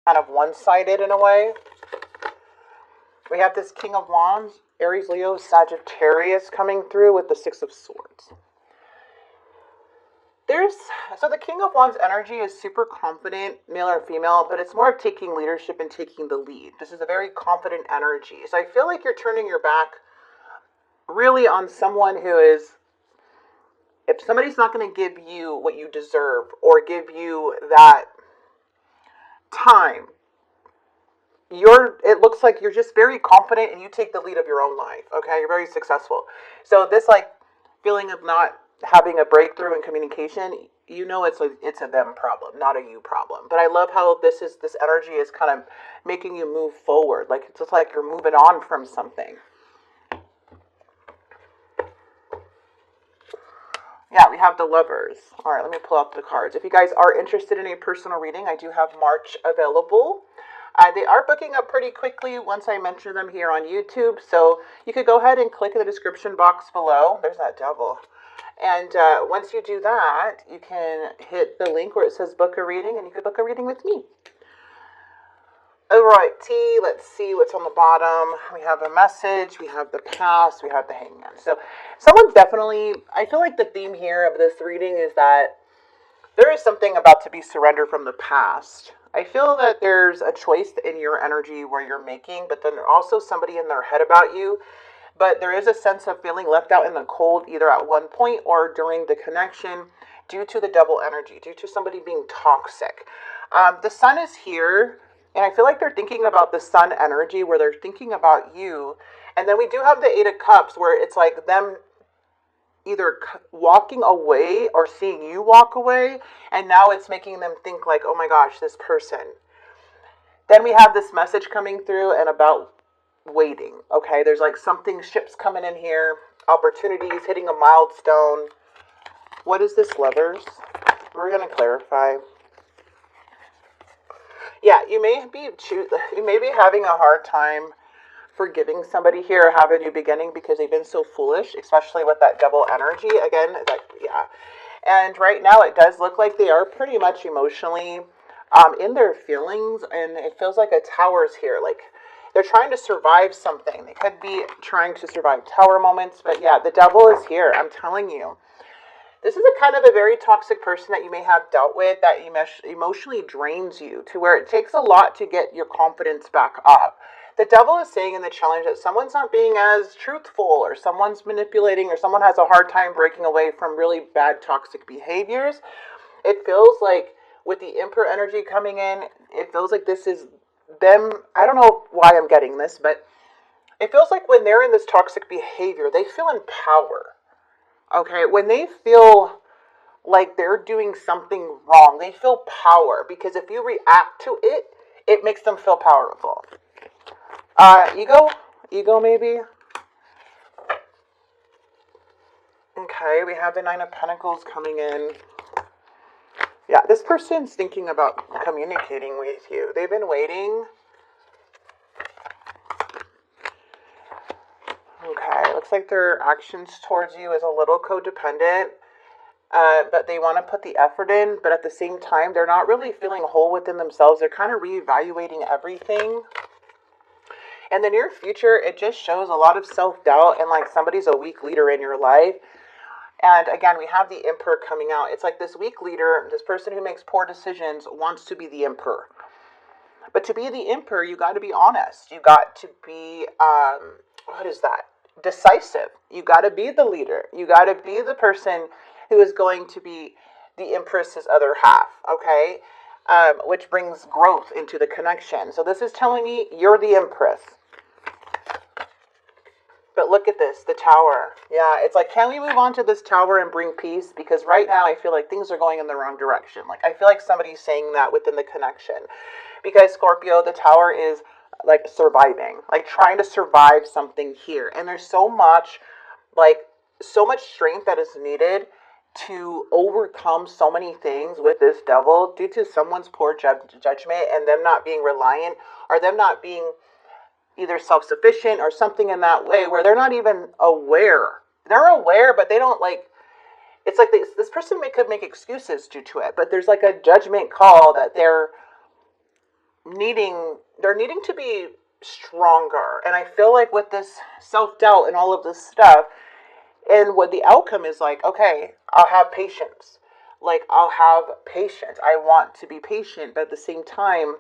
kind of one-sided in a way. We have this King of Wands, Aries, Leo, Sagittarius coming through with the Six of Swords. So the King of Wands energy is super confident, male or female, but it's more of taking leadership and taking the lead. This is a very confident energy. So I feel like you're turning your back really on someone who is, if somebody's not going to give you what you deserve or give you that time, it looks like you're just very confident and you take the lead of your own life. Okay, you're very successful. So this like feeling of not having a breakthrough in communication, you know, it's a them problem, not a you problem. But I love how this energy is kind of making you move forward. Like it's just like you're moving on from something. Yeah, we have the Lovers. All right, let me pull out the cards. If you guys are interested in a personal reading, I do have March available. They are booking up pretty quickly once I mention them here on YouTube. So you could go ahead and click in the description box below. There's that devil. And once you do that, you can hit the link where it says book a reading, and you can book a reading with me. Alrighty, let's see what's on the bottom. We have a message, we have the past, we have the Hangman. So someone's definitely, I feel like the theme here of this reading is that there is something about to be surrendered from the past. I feel that there's a choice in your energy where you're making, but then also somebody in their head about you. But there is a sense of feeling left out in the cold, either at one point or during the connection, due to the double energy, due to somebody being toxic. The sun is here, and I feel like they're thinking about the sun energy, where they're thinking about you. And then we do have the Eight of Cups, where it's like them either walking away or seeing you walk away, and now it's making them think like, oh my gosh, this person. Then we have this message coming through and about waiting. Okay, there's like something, ships coming in here, opportunities, hitting a milestone. What is this, Lovers? We're going to clarify. Yeah, you may be having a hard time forgiving somebody here or have a new beginning because they've been so foolish, especially with that double energy again. And right now it does look like they are pretty much emotionally in their feelings, and it feels like a tower's here. Like they're trying to survive something. They could be trying to survive tower moments, but yeah, the devil is here. I'm telling you. This is a kind of a very toxic person that you may have dealt with that emotionally drains you to where it takes a lot to get your confidence back up. The devil is saying in the challenge that someone's not being as truthful, or someone's manipulating, or someone has a hard time breaking away from really bad toxic behaviors. It feels like with the Emperor energy coming in, it feels like this is them. I don't know why I'm getting this, but it feels like when they're in this toxic behavior, they feel in power. Okay, when they feel like they're doing something wrong, they feel power, because if you react to it, it makes them feel powerful. Ego maybe. Okay, we have the Nine of Pentacles coming in. Yeah, this person's thinking about communicating with you. They've been waiting. Okay, looks like their actions towards you is a little codependent, but they want to put the effort in, but at the same time, they're not really feeling whole within themselves. They're kind of reevaluating everything. In the near future, it just shows a lot of self-doubt and like somebody's a weak leader in your life. And again, we have the Emperor coming out. It's like this weak leader, this person who makes poor decisions, wants to be the Emperor. But to be the Emperor, you got to be honest. You got to be, decisive. You got to be the leader. You got to be the person who is going to be the Empress's other half, okay? Which brings growth into the connection. So this is telling me you're the Empress. But look at this, the Tower. Yeah, it's like, can we move on to this Tower and bring peace? Because right now I feel like things are going in the wrong direction. Like, I feel like somebody's saying that within the connection. Because Scorpio, the Tower is like surviving, like trying to survive something here. And there's so much strength that is needed to overcome so many things with this devil due to someone's poor judgment and them not being reliant, or them not being either self-sufficient or something in that way where they're not even aware. They're aware, but they don't it's like this person could make excuses due to it, but there's like a judgment call that they're they're needing to be stronger. And I feel like with this self-doubt and all of this stuff, and what the outcome is like, okay, I'll have patience. Like, I'll have patience. I want to be patient, but at the same time,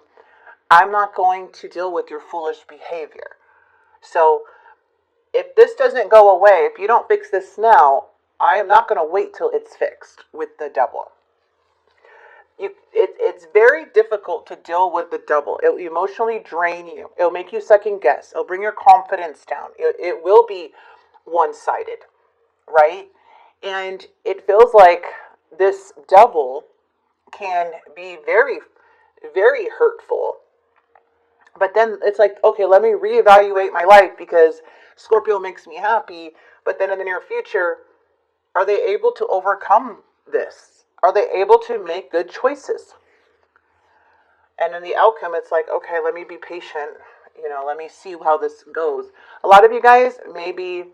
I'm not going to deal with your foolish behavior. So if this doesn't go away, if you don't fix this now, I am not going to wait till it's fixed with the devil. It's very difficult to deal with the devil. It will emotionally drain you. It'll make you second guess. It'll bring your confidence down. It will be one-sided, right? And it feels like this devil can be very, very hurtful. But then it's like, okay, let me reevaluate my life because Scorpio makes me happy. But then in the near future, are they able to overcome this? Are they able to make good choices? And in the outcome, it's like, okay, let me be patient. Let me see how this goes. A lot of you guys may be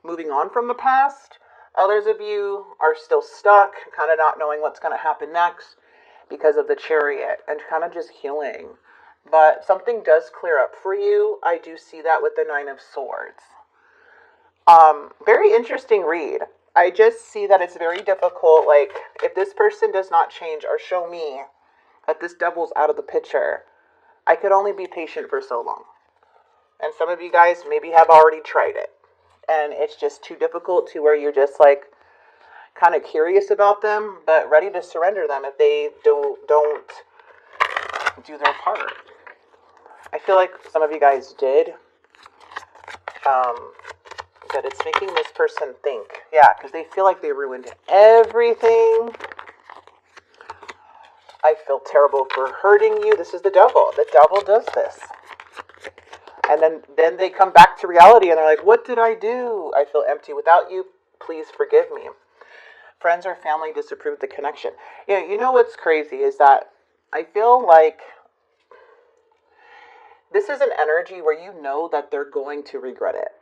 moving on from the past. Others of you are still stuck, kind of not knowing what's going to happen next because of the Chariot and kind of just healing. But something does clear up for you. I do see that with the Nine of Swords. Very interesting read. I just see that it's very difficult. Like, if this person does not change or show me that this devil's out of the picture, I could only be patient for so long. And some of you guys maybe have already tried it. And it's just too difficult to where you're just like kind of curious about them, but ready to surrender them if they don't do their part. I feel like some of you guys did. But it's making this person think. Yeah, because they feel like they ruined everything. I feel terrible for hurting you. This is the devil. The devil does this. And then they come back to reality and they're like, what did I do? I feel empty without you. Please forgive me. Friends or family disapprove the connection. Yeah, you know what's crazy is that I feel like this is an energy where you know that they're going to regret it.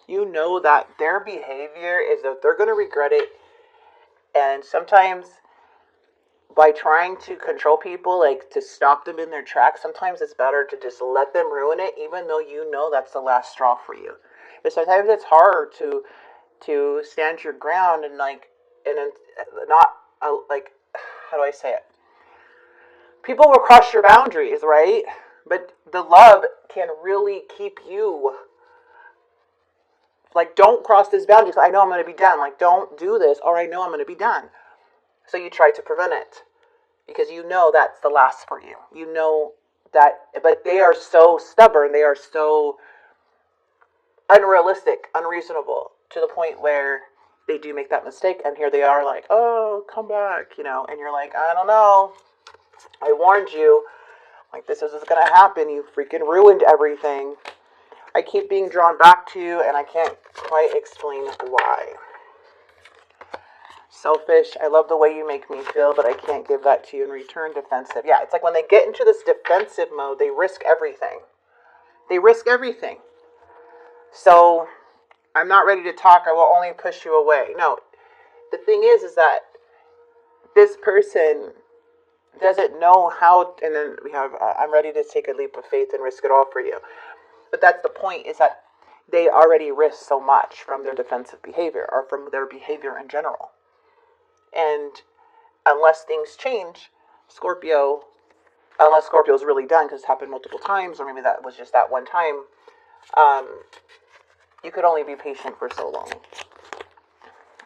You know that their behavior is that they're going to regret it. And sometimes by trying to control people, like to stop them in their tracks, sometimes it's better to just let them ruin it, even though you know that's the last straw for you. But sometimes it's hard to stand your ground and not, how do I say it? People will cross your boundaries, right? But the love can really keep you. Like, don't cross this boundary. So I know I'm going to be done. Like, don't do this, or I know I'm going to be done. So you try to prevent it because you know that's the last for you. You know that, but they are so stubborn. They are so unrealistic, unreasonable to the point where they do make that mistake. And here they are like, oh, come back, and you're like, I don't know. I warned you. Like, this is going to happen. You freaking ruined everything. I keep being drawn back to you, and I can't quite explain why. Selfish, I love the way you make me feel, but I can't give that to you in return. Defensive. Yeah, it's like when they get into this defensive mode, they risk everything. They risk everything. So, I'm not ready to talk. I will only push you away. No, the thing is that this person doesn't know how, and then we have, I'm ready to take a leap of faith and risk it all for you. But that's the point, is that they already risk so much from their defensive behavior or from their behavior in general. And unless things change, unless Scorpio's really done, because it's happened multiple times, or maybe that was just that one time, you could only be patient for so long.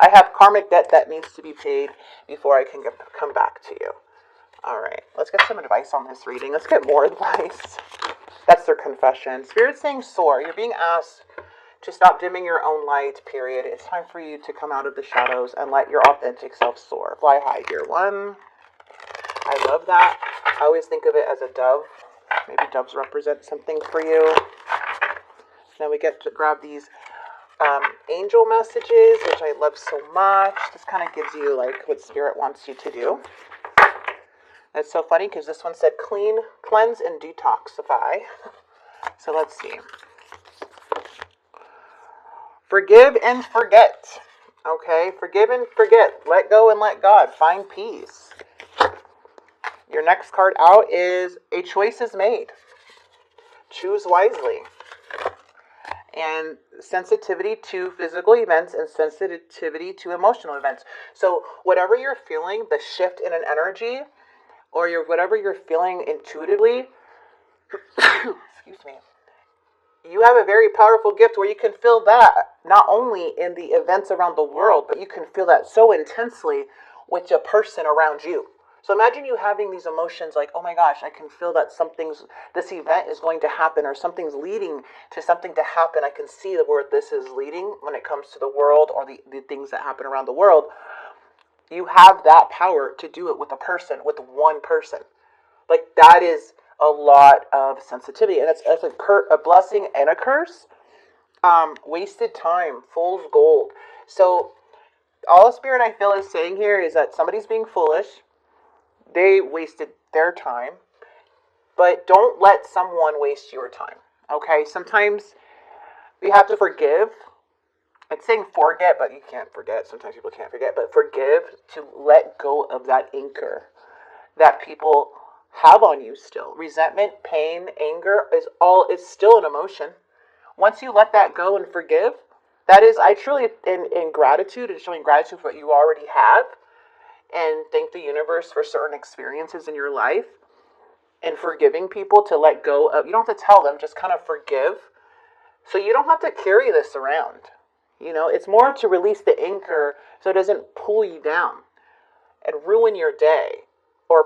I have karmic debt that needs to be paid before I can come back to you. All right, let's get some advice on this reading. Let's get more advice. That's their confession. Spirit's saying soar. You're being asked to stop dimming your own light, period. It's time for you to come out of the shadows and let your authentic self soar. Fly high, dear one. I love that. I always think of it as a dove. Maybe doves represent something for you. Now we get to grab these angel messages, which I love so much. This kind of gives you like what Spirit wants you to do. That's so funny because this one said clean, cleanse, and detoxify. So let's see. Forgive and forget. Okay, forgive and forget. Let go and let God. Find peace. Your next card out is a choice is made. Choose wisely. And sensitivity to physical events and sensitivity to emotional events. So whatever you're feeling, the shift in an energy, or whatever you're feeling intuitively, excuse me, you have a very powerful gift where you can feel that not only in the events around the world, but you can feel that so intensely with a person around you. So imagine you having these emotions like, oh my gosh, I can feel that this event is going to happen, or something's leading to something to happen. I can see where this is leading when it comes to the world, or the things that happen around the world. You have that power to do it with a person, with one person. Like, that is a lot of sensitivity, and it's a blessing and a curse. Wasted time, fool's gold. So all Spirit I feel is saying here is that somebody's being foolish. They wasted their time, but don't let someone waste your time. Okay, sometimes we have to forgive. It's saying forget, but you can't forget. Sometimes people can't forget, but forgive, to let go of that anchor that people have on you still. Resentment, pain, anger is still an emotion. Once you let that go and forgive, that is, I truly, in gratitude and showing gratitude for what you already have, and thank the universe for certain experiences in your life, and forgiving people to let go of. You don't have to tell them, just kind of forgive. So you don't have to carry this around. It's more to release the anchor so it doesn't pull you down and ruin your day, or,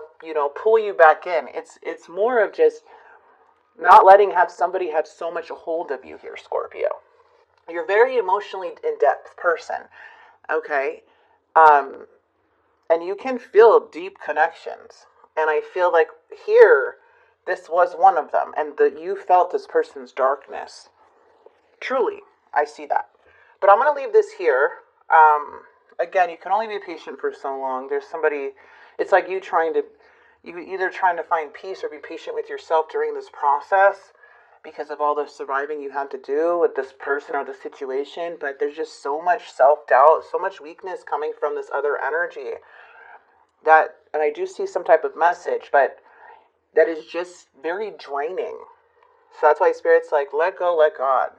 pull you back in. It's more of just not letting somebody have so much hold of you here, Scorpio. You're a very emotionally in-depth person, okay? And you can feel deep connections. And I feel like here, this was one of them. And you felt this person's darkness. Truly, I see that. But I'm going to leave this here. Again, you can only be patient for so long. There's somebody, it's like you either trying to find peace or be patient with yourself during this process, because of all the surviving you had to do with this person or the situation. But there's just so much self-doubt, so much weakness coming from this other energy, and I do see some type of message, but that is just very draining. So that's why Spirit's like, let go, let God,